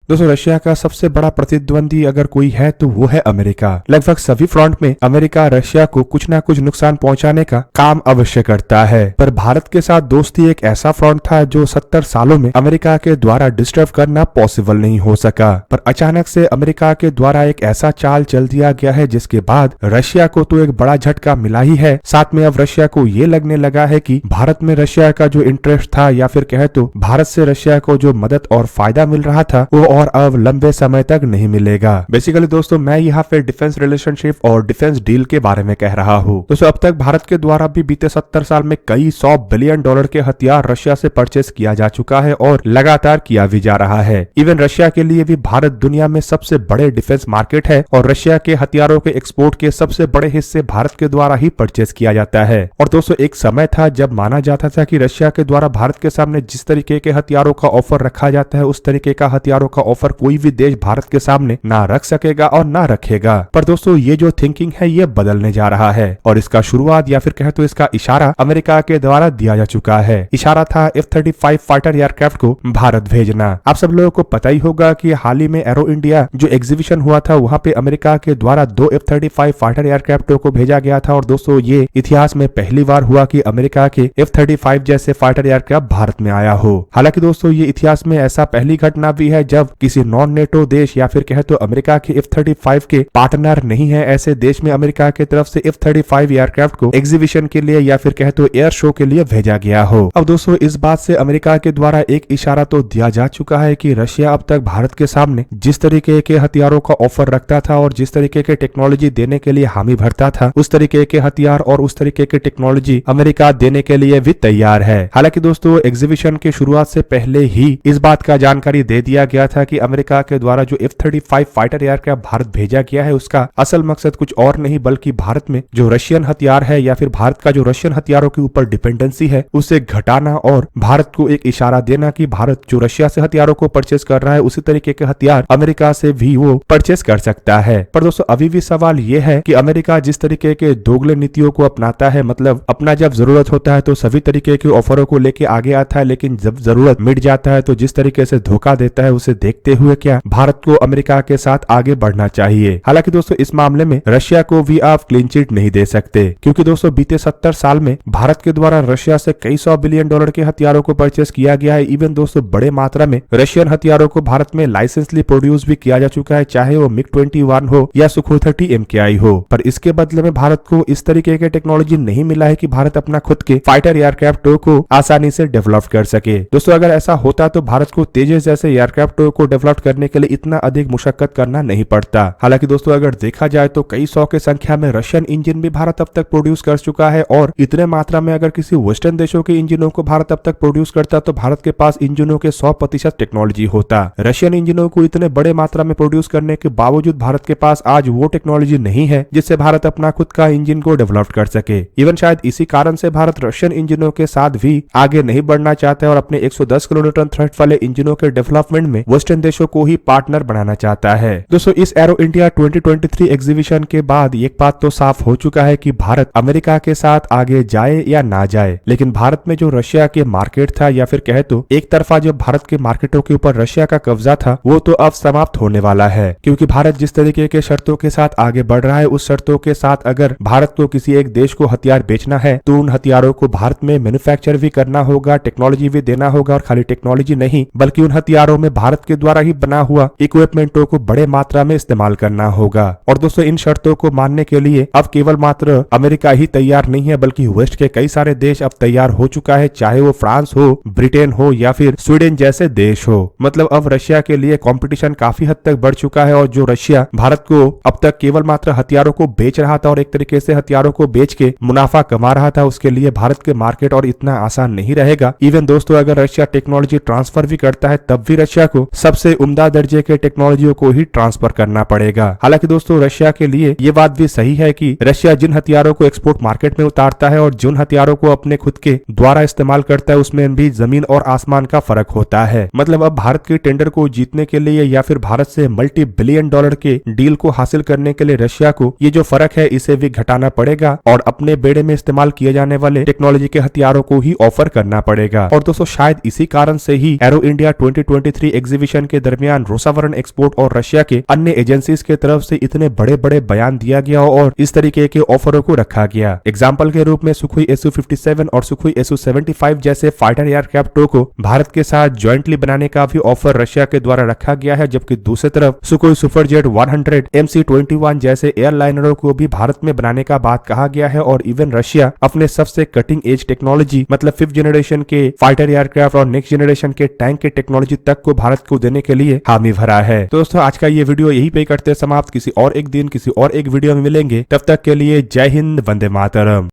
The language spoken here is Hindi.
दोस्तों रशिया का सबसे बड़ा प्रतिद्वंदी अगर कोई है तो वो है अमेरिका। लगभग सभी फ्रंट में अमेरिका रशिया को कुछ ना कुछ नुकसान पहुंचाने का काम अवश्य करता है, पर भारत के साथ दोस्ती एक ऐसा फ्रंट था जो 70 सालों में अमेरिका के द्वारा डिस्टर्ब करना पॉसिबल नहीं हो सका। पर अचानक से अमेरिका के द्वारा एक ऐसा चाल चल दिया गया है जिसके बाद रशिया को तो एक बड़ा झटका मिला ही है, साथ में अब रशिया को ये लगने लगा है कि भारत में रशिया का जो इंटरेस्ट था या फिर कहे तो भारत से रशिया को जो मदद और फायदा मिल रहा था वो और अब लंबे समय तक नहीं मिलेगा। बेसिकली दोस्तों मैं यहाँ पे डिफेंस रिलेशनशिप और डिफेंस डील के बारे में कह रहा हूँ। दोस्तों अब तक भारत के द्वारा भी बीते 70 साल में कई 100 बिलियन डॉलर के हथियार रशिया से परचेस किया जा चुका है और लगातार किया भी जा रहा है। इवन रशिया के लिए भी भारत दुनिया में सबसे बड़े डिफेंस मार्केट है और रशिया के हथियारों के एक्सपोर्ट के सबसे बड़े हिस्से भारत के द्वारा ही परचेस किया जाता है। और दोस्तों एक समय था जब माना जाता था कि रशिया के द्वारा भारत के सामने जिस तरीके के हथियारों का ऑफर रखा जाता है उस तरीके का हथियारों का ऑफर कोई भी देश भारत के सामने ना रख सकेगा और ना रखेगा। पर दोस्तों ये जो थिंकिंग है ये बदलने जा रहा है और इसका शुरुआत या फिर कहे तो इसका इशारा अमेरिका के द्वारा दिया जा चुका है। इशारा था F-35 फाइटर एयरक्राफ्ट को भारत भेजना। आप सब लोगों को पता ही होगा कि हाल ही में एरो इंडिया जो एग्जीबिशन हुआ था वहां पे अमेरिका के द्वारा 2 F-35 फाइटर एयरक्राफ्टों को भेजा गया था और दोस्तों ये इतिहास में पहली बार हुआ कि अमेरिका के F-35 जैसे फाइटर एयरक्राफ्ट भारत में आया हो। हालांकि दोस्तों ये इतिहास में ऐसा पहली घटना भी है जब किसी नॉन नेटो देश या फिर कहे तो अमेरिका के F-35 के पार्टनर नहीं है ऐसे देश में अमेरिका की तरफ से F-35 एयरक्राफ्ट को एग्जीबिशन के लिए या फिर कहे तो एयर शो के लिए भेजा गया हो। अब दोस्तों इस बात से अमेरिका के द्वारा एक इशारा तो दिया जा चुका है कि रशिया अब तक भारत के सामने जिस तरीके के हथियारों का ऑफर रखता था और जिस तरीके के टेक्नोलॉजी देने के लिए हामी भरता था उस तरीके के हथियार और उस तरीके की टेक्नोलॉजी अमेरिका देने के लिए भी तैयार है। हालांकि दोस्तों एग्जीबिशन की शुरुआत से पहले ही इस बात का जानकारी दे दिया गया था कि अमेरिका के द्वारा जो F-35 फाइटर एयरक्राफ्ट भारत भेजा गया है उसका असल मकसद कुछ और नहीं बल्कि भारत में जो रशियन हथियार है या फिर भारत का जो रशियन हथियारों के ऊपर डिपेंडेंसी है उसे घटाना और भारत को एक इशारा देना कि भारत जो रशिया से हथियारों को परचेस कर रहा है उसी तरीके के हथियार अमेरिका से भी वो परचेस कर सकता है। पर दोस्तों अभी भी सवाल ये है कि अमेरिका जिस तरीके के दोगले नीतियों को अपनाता है, मतलब अपना जब जरूरत होता है तो सभी तरीके के ऑफरों को लेके आगे आता है, लेकिन जब जरूरत मिट जाता है तो जिस तरीके से धोखा देता है उसे देखते हुए क्या भारत को अमेरिका के साथ आगे बढ़ना चाहिए। हालांकि दोस्तों इस मामले में रशिया को भी आप क्लीन चिट नहीं दे सकते क्योंकि दोस्तों बीते 70 साल में भारत के द्वारा रशिया से कई 100 बिलियन डॉलर के हथियारों को परचेस किया गया है। इवन दोस्तों बड़े मात्रा में रशियन हथियारों को भारत में लाइसेंसली प्रोड्यूस भी किया जा चुका है, चाहे वो MiG-21 हो या सुखोई 30 MKI हो। पर इसके बदले में भारत को इस तरीके के टेक्नोलॉजी नहीं मिला है कि भारत अपना खुद के फाइटर एयरक्राफ्टों को आसानी से डेवलप कर सके। दोस्तों अगर ऐसा होता तो भारत को तेजस जैसे एयरक्राफ्टों को डेवलप करने के लिए इतना अधिक मुशक्कत करना नहीं पड़ता। हालांकि दोस्तों अगर देखा जाए तो कई 100 की संख्या में रशियन इंजन भी भारत अब तक प्रोड्यूस कर चुका है और इतने मात्रा में अगर किसी वेस्टर्न देशों के इंजनों को भारत अब तक प्रोड्यूस करता तो भारत के पास इंजनों के 100% टेक्नोलॉजी होता। रशियन इंजनों को इतने बड़े मात्रा में प्रोड्यूस करने के बावजूद भारत के पास आज वो टेक्नोलॉजी नहीं है जिससे भारत अपना खुद का इंजन को डेवलप कर सके। इवन शायद इसी कारण से भारत रशियन इंजनों के साथ भी आगे नहीं बढ़ना चाहता है और अपने 110 किलोन्यूटन थ्रस्ट वाले इंजनों के डेवलपमेंट में वेस्टर्न देशों को ही पार्टनर बनाना चाहता है। दोस्तों इस एरो इंडिया 2023 एग्जीबिशन के बाद एक बात तो साफ हो चुका है कि भारत अमेरिका के साथ आगे जाए या ना जाए, लेकिन भारत में जो रशिया के मार्केट था या फिर कहे तो एक तरफा जो भारत के मार्केटों के ऊपर रशिया का कब्जा था वो तो अब समाप्त होने वाला है क्योंकि भारत जिस तरीके के शर्तों के साथ आगे बढ़ रहा है उस शर्तों के साथ अगर भारत को किसी एक देश को हथियार बेचना है तो उन हथियारों को भारत में मैन्युफैक्चर भी करना होगा, टेक्नोलॉजी भी देना होगा और खाली टेक्नोलॉजी नहीं बल्कि उन हथियारों में भारत के द्वारा ही बना हुआ इक्विपमेंटों को बड़े मात्रा में इस्तेमाल करना होगा। और दोस्तों इन शर्तों को मानने के लिए अब केवल मात्र अमेरिका ही तैयार नहीं है बल्कि वेस्ट के कई सारे देश अब तैयार हो चुका है, चाहे वो फ्रांस हो, ब्रिटेन हो या फिर स्वीडन जैसे देश हो। मतलब अब रशिया के लिए कंपटीशन काफी हद तक बढ़ चुका है और जो रशिया भारत को अब तक केवल मात्र हथियारों को बेच रहा था और एक तरीके से हथियारों को बेच के मुनाफा कमा रहा था उसके लिए भारत के मार्केट और इतना आसान नहीं रहेगा। इवन दोस्तों अगर रशिया टेक्नोलॉजी ट्रांसफर भी करता है तब भी रशिया को सबसे उम्दा दर्जे के टेक्नोलॉजियों को ही ट्रांसफर करना पड़ेगा। हालांकि दोस्तों रशिया के लिए ये बात भी सही है कि रशिया जिन हथियारों को एक्सपोर्ट मार्केट में उतारता है और जिन हथियारों को अपने खुद के द्वारा इस्तेमाल करता है उसमें भी जमीन और आसमान का फर्क होता है। मतलब अब भारत के टेंडर को जीतने के लिए या फिर भारत से मल्टी बिलियन डॉलर के डील को हासिल करने के लिए रशिया को ये जो फर्क है इसे भी घटाना पड़ेगा और अपने बेड़े में इस्तेमाल किए जाने वाले टेक्नोलॉजी के हथियारों को ही ऑफर करना पड़ेगा। और दोस्तों शायद इसी कारण से ही एरो इंडिया 2023 एग्जीबिशन नेगोशिएशन के दरमियान रोसावरण एक्सपोर्ट और रशिया के अन्य एजेंसीज के तरफ से इतने बड़े बड़े बयान दिया गया और इस तरीके के ऑफरों को रखा गया। एग्जाम्पल के रूप में सुखोई Su-57 और सुखोई Su-75 जैसे फाइटर एयरक्राफ्टों को भारत के साथ ज्वाइंटली बनाने का भी ऑफर रशिया के द्वारा रखा गया है, जबकि दूसरी तरफ सुखोई सुपरजेट 100 MC-21 जैसे एयरलाइनरों को भी भारत में बनाने का बात कहा गया है। और इवन रशिया अपने सबसे कटिंग एज टेक्नोलॉजी मतलब 5th जनरेशन के फाइटर एयरक्राफ्ट और नेक्स्ट जनरेशन के टैंक के टेक्नोलॉजी तक को भारत को देने के लिए हामी भरा है। तो दोस्तों आज का ये वीडियो यही पे करते समाप्त। किसी और एक दिन किसी और एक वीडियो में मिलेंगे, तब तक के लिए जय हिंद, वंदे मातरम।